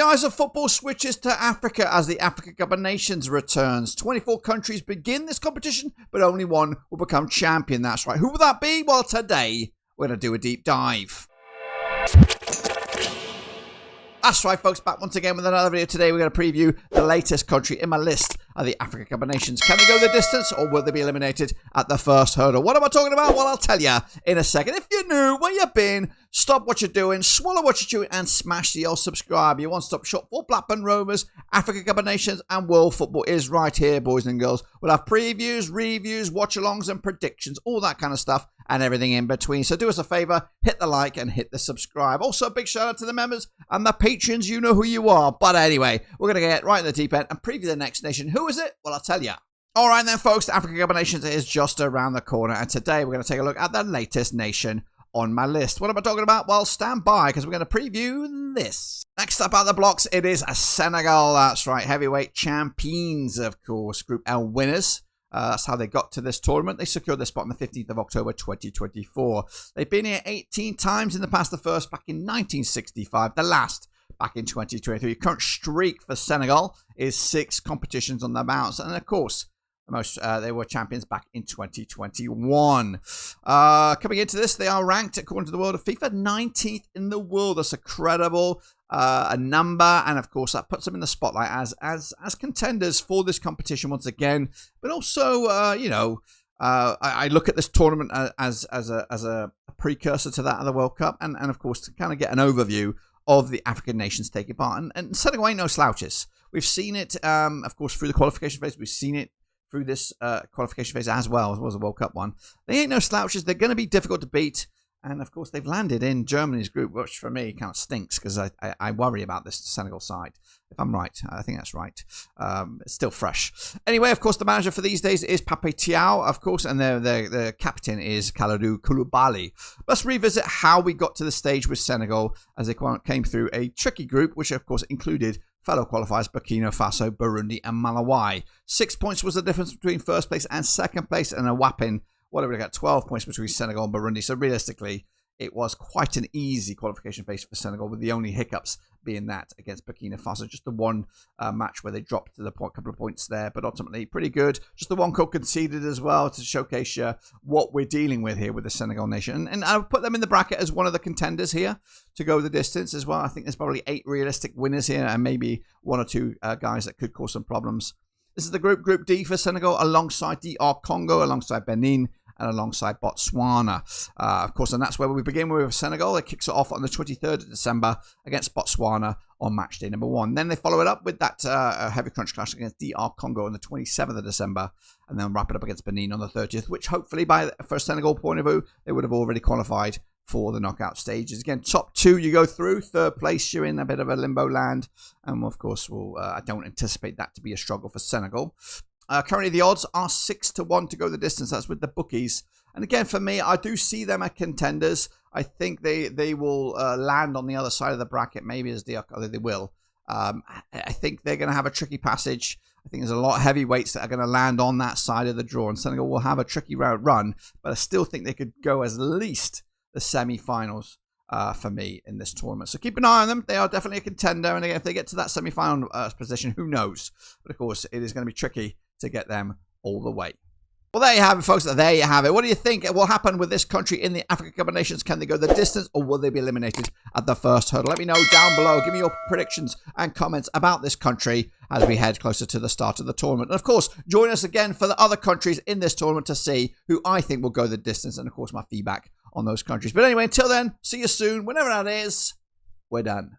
The eyes of football switches to Africa as the Africa Cup of Nations returns. 24 countries begin this competition, but only one will become champion. That's right. Who will that be? Well, today we're going to do a deep dive. That's right, folks. Back once again with another video. Today we're going to preview the latest country in my list of the Africa Cup of Nations. Can they go the distance or will they be eliminated at the first hurdle? What am I talking about? Well, I'll tell you in a second. If you're new, where you've been, stop what you're doing, swallow what you're chewing, and smash the old subscribe. Your one-stop shop for Blackburn Rovers, Africa Cup of Nations, and world football is right here, boys and girls. We'll have previews, reviews, watch-alongs, and predictions, all that kind of stuff, and everything in between. So do us a favor, hit the like and hit the subscribe. Also, a big shout out to the members and the patrons. You know who you are. But anyway, we're going to get right in the deep end and preview the next nation. Who is it? Well, I'll tell you. All right then, folks, the Africa Cup of Nations is just around the corner. And today we're going to take a look at the latest nation on my list. What am I talking about? Well, stand by because we're going to preview this. Next up out the blocks, it is Senegal. That's right, heavyweight champions, of course, Group L winners. That's how they got to this tournament. They secured their spot on the 15th of October 2024. They've been here 18 times in the past, the first back in 1965, the last back in 2023. Current streak for Senegal is 6 competitions on the bounce. And of course, they were champions back in 2021. Coming into this, they are ranked, according to the world of FIFA, 19th in the world. That's a credible a number, and of course that puts them in the spotlight as contenders for this competition once again. But also, I look at this tournament as a precursor to that of the World Cup, and of course to kind of get an overview of the African nations taking part. And Senegal ain't no slouches. We've seen it, of course, through the qualification phase. We've seen it through this qualification phase as well as the World Cup one. They ain't no slouches. They're going to be difficult to beat. And, of course, they've landed in Germany's group, which for me kind of stinks because I worry about this Senegal side. If I'm right, I think that's right. It's still fresh. Anyway, of course, the manager for these days is Pape Thiaw, of course, and the captain is Kalidou Koulibaly. Let's revisit how we got to the stage with Senegal as they came through a tricky group, which, of course, included fellow qualifiers Burkina Faso, Burundi, and Malawi. 6 points was the difference between first place and second place, and a whopping, what have we got, 12 points between Senegal and Burundi. So realistically, it was quite an easy qualification phase for Senegal, with the only hiccups being that against Burkina Faso. Just the one match where they dropped to the couple of points there, but ultimately pretty good. Just the one goal conceded as well to showcase what we're dealing with here with the Senegal nation. And I would put them in the bracket as one of the contenders here to go the distance as well. I think there's probably 8 realistic winners here and maybe 1 or 2 guys that could cause some problems. This is the Group D for Senegal, alongside DR Congo, alongside Benin, and alongside Botswana. Of course, and that's where we begin with Senegal. It kicks it off on the 23rd of December against Botswana on match day number 1. Then they follow it up with that heavy crunch clash against DR Congo on the 27th of December, and then wrap it up against Benin on the 30th, which hopefully, for a Senegal point of view, they would have already qualified for the knockout stages. Again, top 2 you go through, third place you're in a bit of a limbo land, and of course, I don't anticipate that to be a struggle for Senegal. Currently, the odds are 6-1 to go the distance. That's with the bookies. And again, for me, I do see them as contenders. I think they will land on the other side of the bracket, maybe as they will. I think they're going to have a tricky passage. I think there's a lot of heavyweights that are going to land on that side of the draw. And Senegal will have a tricky run, but I still think they could go as least the semi-finals for me in this tournament. So keep an eye on them. They are definitely a contender. And again, if they get to that semi-final position, who knows? But of course, it is going to be tricky to get them all the way. Well, there you have it, folks. There you have it. What do you think will happen with this country in the Africa Cup of Nations? Can they go the distance or will they be eliminated at the first hurdle? Let me know down below. Give me your predictions and comments about this country as we head closer to the start of the tournament. And of course, join us again for the other countries in this tournament to see who I think will go the distance, and of course my feedback on those countries. But anyway, until then, see you soon. Whenever that is, we're done.